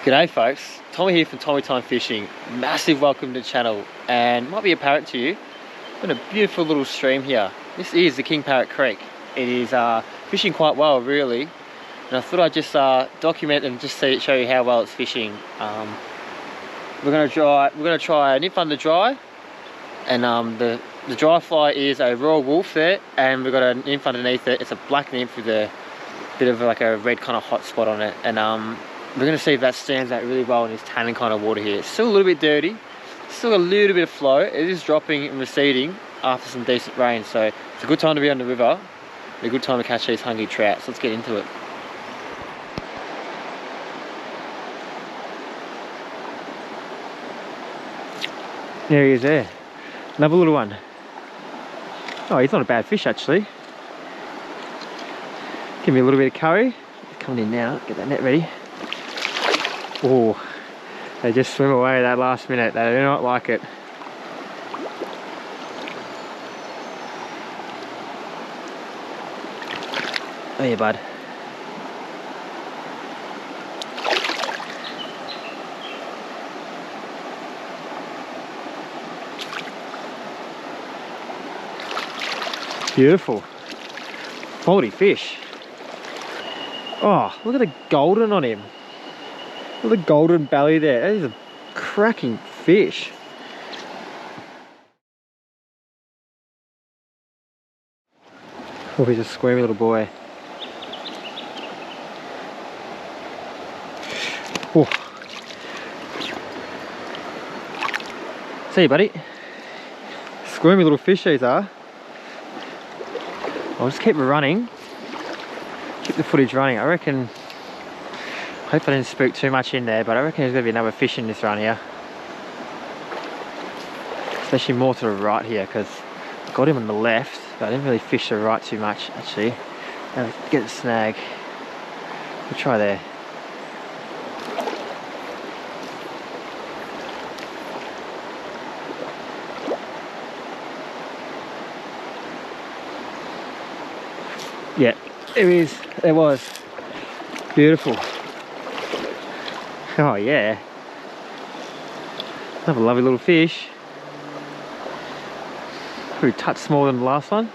G'day folks, Tommy here from Tommy Time Fishing. Massive welcome to the channel, and might be a parrot to you. We're in a beautiful little stream here. This is the King Parrot Creek. It is fishing quite well, really. And I thought I'd just document and just show you how well it's fishing. We're gonna try a nymph under dry, and the dry fly is a royal wolf there, and we've got a nymph underneath it. It's a black nymph with a bit of like a red kind of hot spot on it, and we're going to see if that stands out really well in this tannin kind of water here. It's still a little bit dirty, still a little bit of flow. It is dropping and receding after some decent rain, so it's a good time to be on the river, a good time to catch these hungry trout. So let's get into it. There he is there, another little one. Oh, he's not a bad fish actually. Give me a little bit of curry. Coming in now, get that net ready. Oh, they just swim away that last minute. They do not like it. Oh yeah, bud. Beautiful. Quality fish. Oh, look at the golden on him. Look at the golden belly there. That is a cracking fish. Oh, he's a squirmy little boy. Oh. See you, buddy. Squirmy little fish these are. I'll just keep running. Keep the footage running. I reckon, hope I didn't spook too much in there, but I reckon there's going to be another fish in this run here. Especially more to the right here, because I got him on the left, but I didn't really fish to the right too much actually. Now get a snag. We'll try there. Yeah, there he is. There was. Beautiful. Oh yeah. Another lovely little fish. Probably a touch smaller than the last one.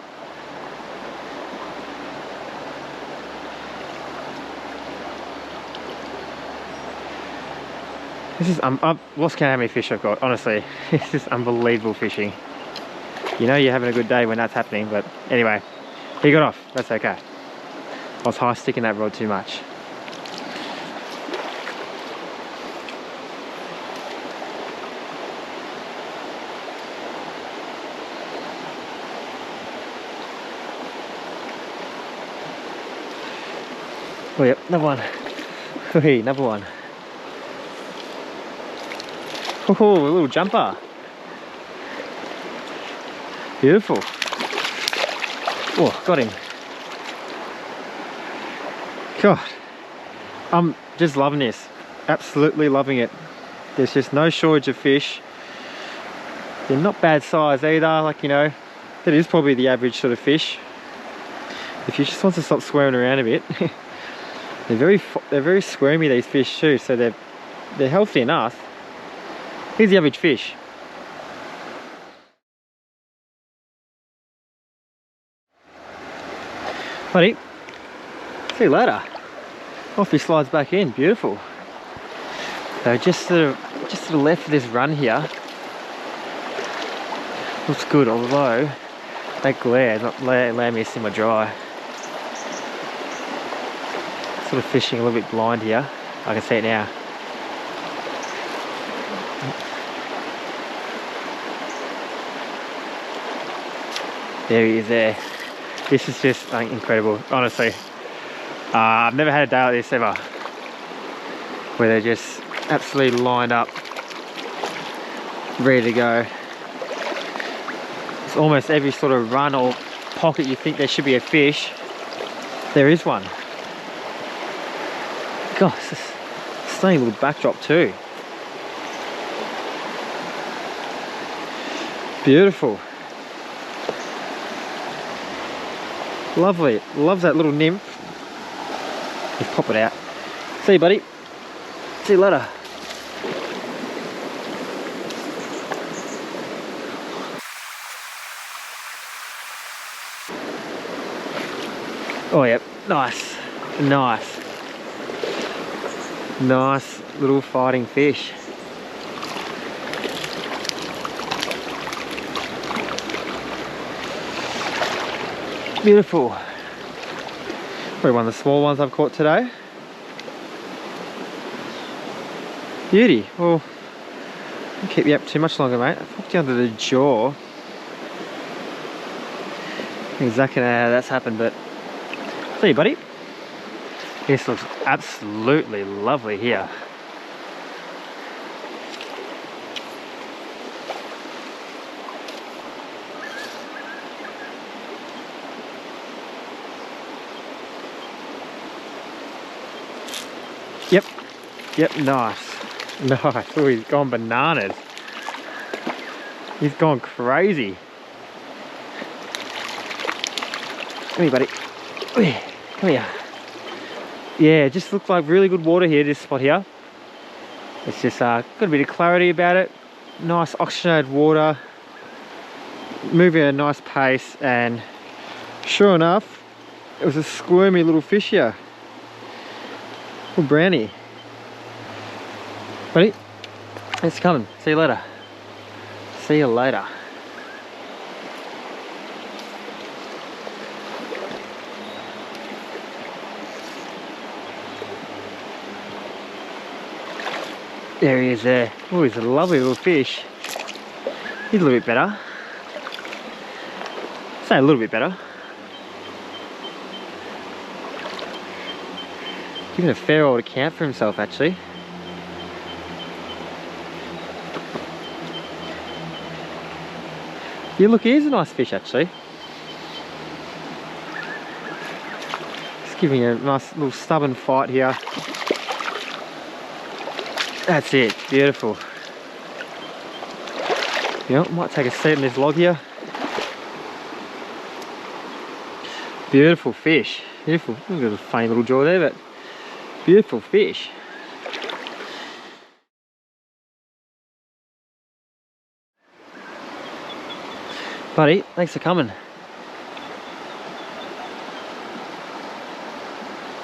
This is I've lost count how many fish I've got, honestly. This is unbelievable fishing. You know you're having a good day when that's happening, but anyway. He got off, that's okay. I was high sticking that rod too much. Oh yep, another one. Hey, another one. Oh, a little jumper. Beautiful. Oh, got him. God, I'm just loving this. Absolutely loving it. There's just no shortage of fish. They're not bad size either, like, you know, that is probably the average sort of fish. If you just want to stop squirming around a bit. they're very squirmy, these fish too, so they're healthy enough. Here's the average fish. Buddy, see you later. Off he slides back in, beautiful. So just to the left of this run here, looks good, although that glare is not allowing me to see my dry. Sort of fishing a little bit blind here. I can see it now. There he is there. This is just incredible, honestly. I've never had a day like this ever, where they're just absolutely lined up, ready to go. It's almost every sort of run or pocket you think there should be a fish, there is one. Gosh, this is a stunning little backdrop too. Beautiful. Lovely. Loves that little nymph. Just pop it out. See you, buddy. See you later. Oh yep, nice, nice. Nice little fighting fish. Beautiful. Probably one of the small ones I've caught today. Beauty. Well, I won't keep you up too much longer, mate. I popped you under the jaw. I don't know exactly how that's happened, but see you, buddy. This looks absolutely lovely here. Yep, yep, nice. Nice. Oh, he's gone bananas. He's gone crazy. Come here, buddy. Come here. Yeah, it just looks like really good water here, this spot here. It's just got a bit of clarity about it. Nice oxygenated water. Moving at a nice pace, and sure enough, it was a squirmy little fish here. Little brownie. Buddy, it's coming. See you later. See you later. There he is there. Oh, he's a lovely little fish. He's a little bit better. Say a little bit better. Giving a fair old account for himself, actually. Yeah, look, he is a nice fish, actually. Just giving a nice little stubborn fight here. That's it, beautiful. You know, might take a seat in this log here. Beautiful fish, beautiful. Look at the funny little jaw there, but beautiful fish. Buddy, thanks for coming.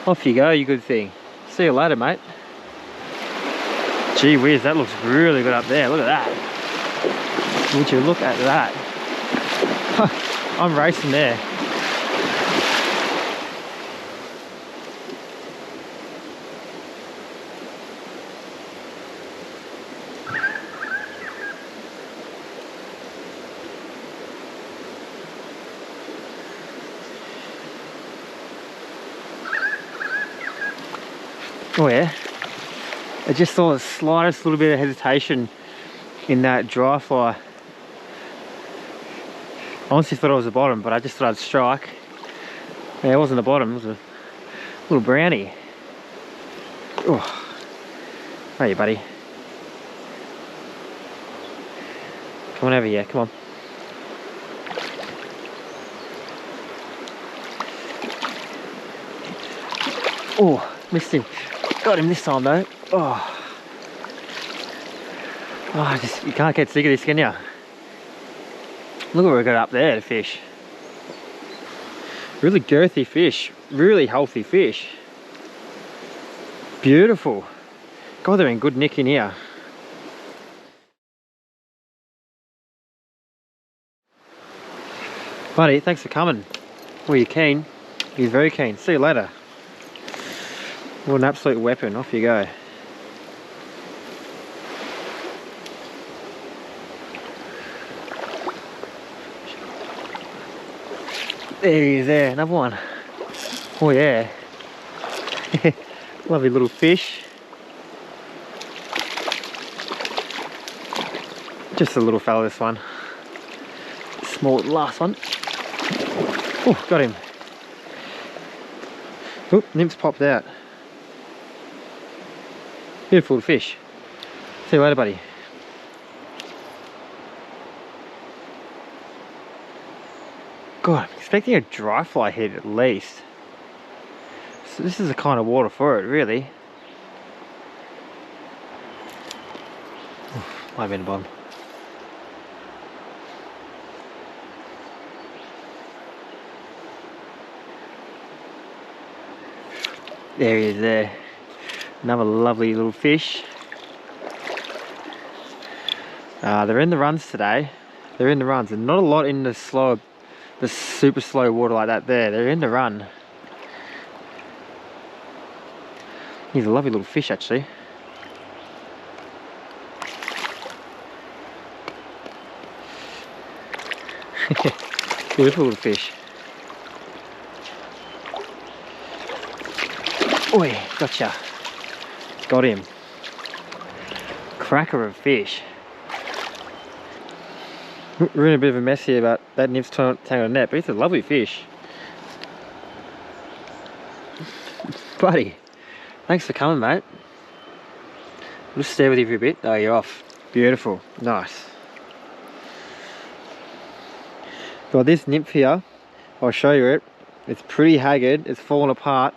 Off you go, you good thing. See you later, mate. Gee whiz, that looks really good up there. Look at that. Would you look at that? I'm racing there. Oh yeah. I just saw the slightest little bit of hesitation in that dry fly. I honestly thought it was the bottom, but I just thought I'd strike. Yeah, it wasn't the bottom, it was a little brownie. Oh, hey buddy. Come on over here, come on. Oh, missed him. Got him this time though. Oh, you can't get sick of this, can you? Look what we got up there to fish. Really girthy fish, really healthy fish. Beautiful. God, they're in good nick in here. Buddy, thanks for coming. Well, you're keen. You're very keen. See you later. What an absolute weapon. Off you go. There he is there, another one. Oh yeah. Lovely little fish. Just a little fella, this one. Small last one. Oh, got him. Oh, nymphs popped out. Beautiful fish. See you later, buddy. God, I'm expecting a dry fly hit at least. So this is the kind of water for it, really. Might have been the bottom. There he is there. Another lovely little fish. They're in the runs today. They're in the runs, and not a lot in the super slow water like that there. They're in the run. He's a lovely little fish actually. Beautiful little fish. Oi, gotcha. Got him. Cracker of fish. We're in a bit of a mess here about that nymph's tangled net, but it's a lovely fish. Buddy, thanks for coming, mate. I'll just stay with you for a bit. Oh, you're off. Beautiful. Nice. Got this nymph here. I'll show you it. It's pretty haggard. It's fallen apart.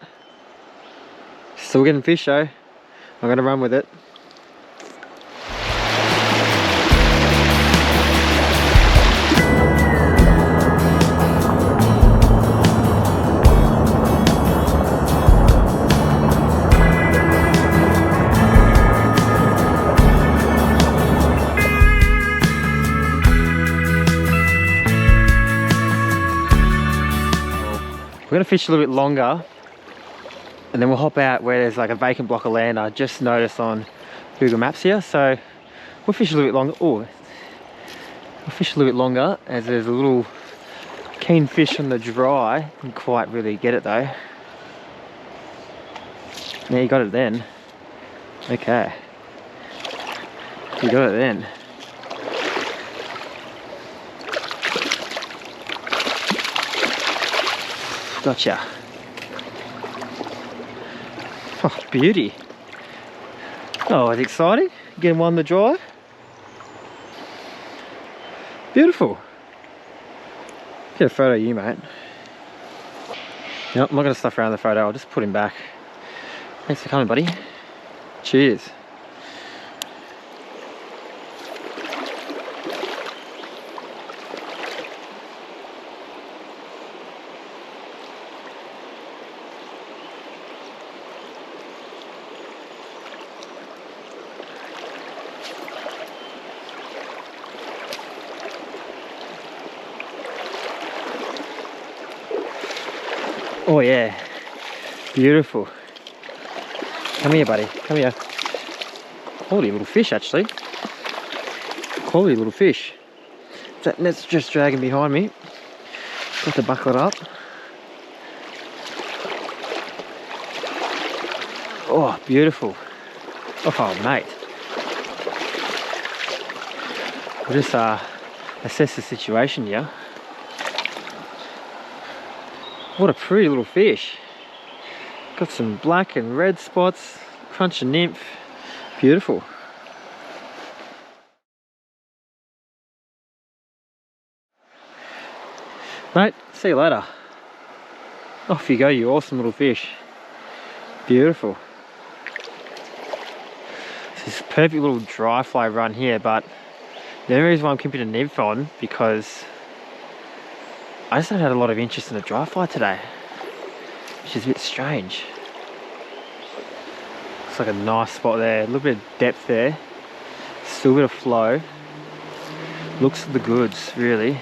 Still getting fish though. I'm going to run with it. We're going to fish a little bit longer and then we'll hop out where there's like a vacant block of land I just noticed on Google Maps here. So we'll fish a little bit longer. Oh, we'll fish a little bit longer as there's a little keen fish on the dry. Didn't quite really get it though. Yeah, you got it then. Okay. You got it then. Gotcha. Oh, beauty. Oh, it's exciting. Getting one on the dry. Beautiful. Get a photo of you, mate. Nope, I'm not going to stuff around the photo. I'll just put him back. Thanks for coming, buddy. Cheers. Oh yeah, beautiful. Come here, buddy, come here. Quality little fish actually. Quality little fish. That net's just dragging behind me. Got to buckle it up. Oh, beautiful. Oh mate. We'll just assess the situation here. What a pretty little fish. Got some black and red spots, crunch and nymph. Beautiful. Mate, see you later. Off you go, you awesome little fish. Beautiful. This is a perfect little dry fly run here, but the only reason why I'm keeping a nymph on because I just haven't had a lot of interest in a dry fly today, which is a bit strange. Looks like a nice spot there, a little bit of depth there, still a bit of flow. Looks the goods, really.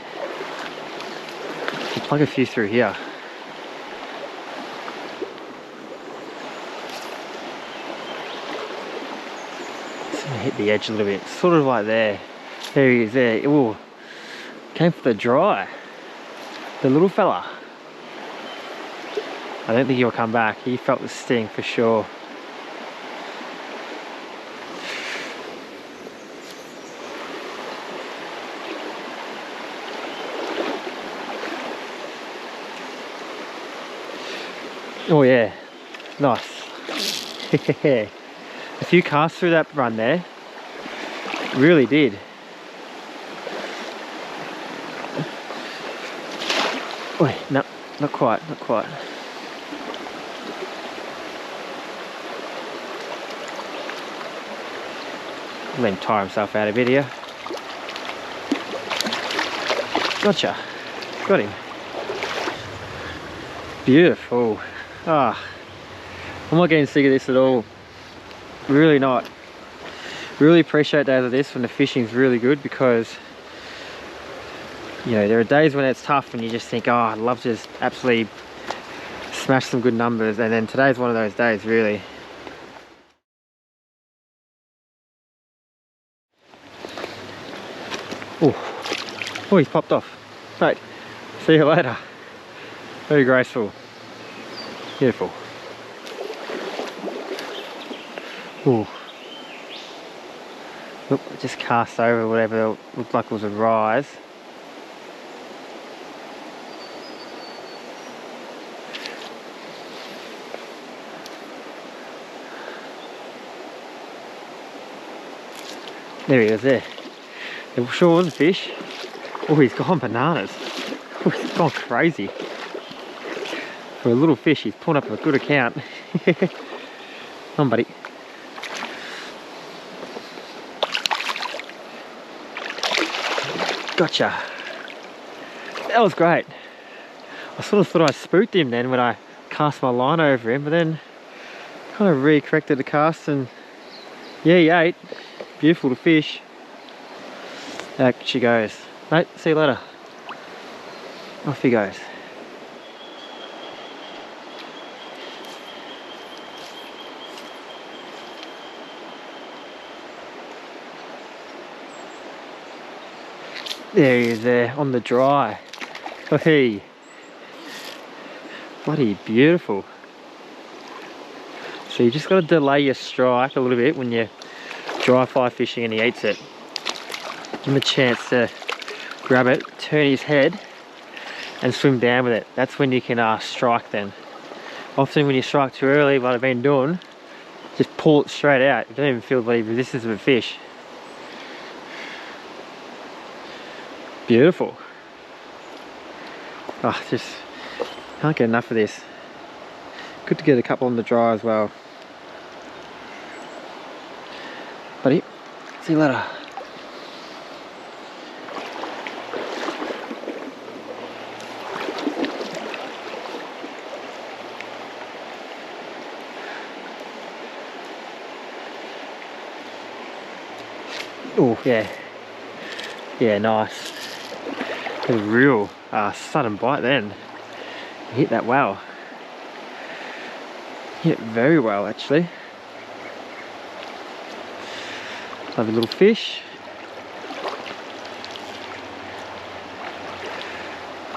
We'll plug a few through here. Just gonna hit the edge a little bit, sort of like there. There he is there. Ooh, came for the dry. The little fella. I don't think he'll come back. He felt the sting for sure. Oh yeah, nice. A few casts through that run there. Really did. Wait, no, not quite, not quite. Let him tire himself out a bit here. Gotcha. Got him. Beautiful. Ah, I'm not getting sick of this at all. Really not. Really appreciate days like this when the fishing's really good, because you know, there are days when it's tough and you just think, oh, I'd love to just absolutely smash some good numbers, and then today's one of those days, really. Oh, he's popped off. Right, see you later. Very graceful. Beautiful. Oh. Look, it just cast over whatever looked like was a rise. There he is there. It sure was a fish. Oh, he's gone bananas. Oh, he's gone crazy. For a little fish, he's pulling up a good account. Come on, buddy. Gotcha. That was great. I sort of thought I spooked him then when I cast my line over him, but then kind of re-corrected the cast, and yeah, he ate. Beautiful to fish. Out she goes. Mate, see you later. Off he goes. There he is there, on the dry. Oh, hey. Bloody beautiful. So you just got to delay your strike a little bit when you're dry fly fishing and he eats it. Give him a chance to grab it, turn his head and swim down with it. That's when you can strike then. Often when you strike too early, what I've been doing, just pull it straight out. You don't even feel the resistance of a fish. Beautiful. Oh, just can't get enough of this. Good to get a couple on the dry as well. Buddy, see you later. Oh, yeah. Yeah, nice. A real sudden bite then. Hit that well. Hit it very well, actually. Lovely little fish.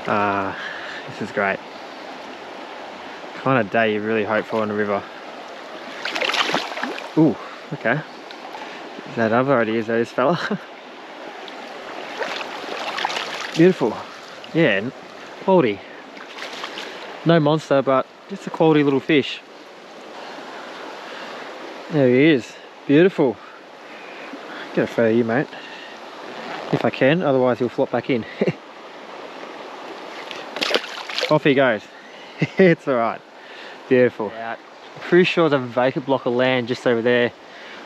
This is great. Kind of day you really hope for in the river. Ooh, okay. Is that other ideas though, this fella? Beautiful. Yeah, quality. No monster, but just a quality little fish. There he is. Beautiful. Get a photo of you, mate. If I can, otherwise he'll flop back in. Off he goes. It's alright. Beautiful. Pretty sure there's a vacant block of land just over there.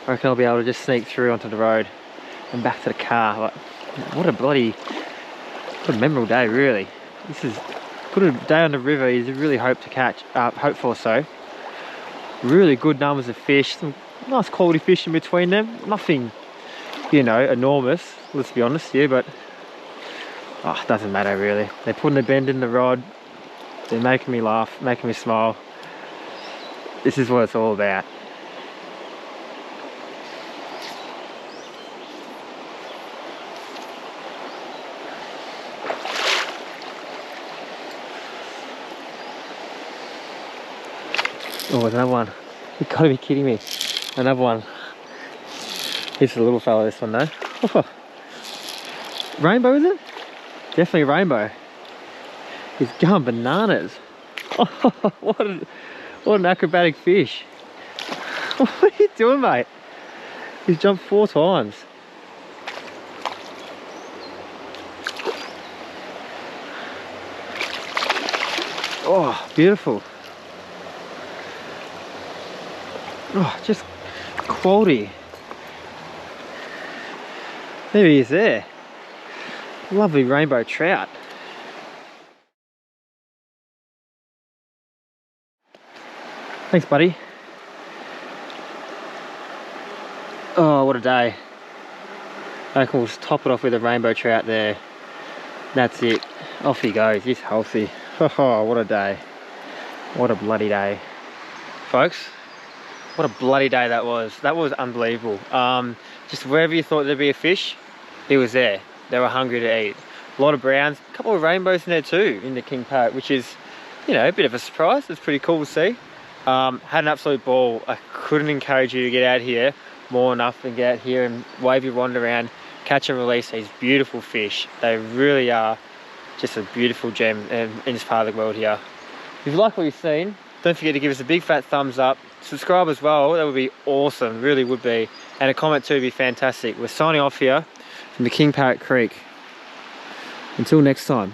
I reckon I'll be able to just sneak through onto the road and back to the car. Like, what a memorable day, really. This is good a day on the river. You really hope to catch, hope for so. Really good numbers of fish, some nice quality fish in between them. Nothing, you know, enormous, let's be honest here, but it doesn't matter really. They're putting a bend in the rod. They're making me laugh, making me smile. This is what it's all about. Oh, there's another one. You've got to be kidding me. Another one. It's a little fella, this one though. Oh. Rainbow, is it? Definitely rainbow. He's going bananas. Oh, what an acrobatic fish. What are you doing, mate? He's jumped 4 times. Oh, beautiful. Oh, just quality. There he is there. Lovely rainbow trout. Thanks, buddy. Oh, what a day. I can just top it off with a rainbow trout there. That's it. Off he goes. He's healthy. Oh, what a day. What a bloody day. Folks, what a bloody day that was. That was unbelievable. Just wherever you thought there'd be a fish, it was there. They were hungry to eat. A lot of browns, a couple of rainbows in there too, in the King Parrot, which is, you know, a bit of a surprise. It's pretty cool to see. Had an absolute ball. I couldn't encourage you to get out here more enough and get out here and wave your wand around, catch and release these beautiful fish. They really are just a beautiful gem in this part of the world here. If you like what you've seen, don't forget to give us a big fat thumbs up. Subscribe as well, that would be awesome, really would be. And a comment too would be fantastic. We're signing off here from the King Parrot Creek. Until next time.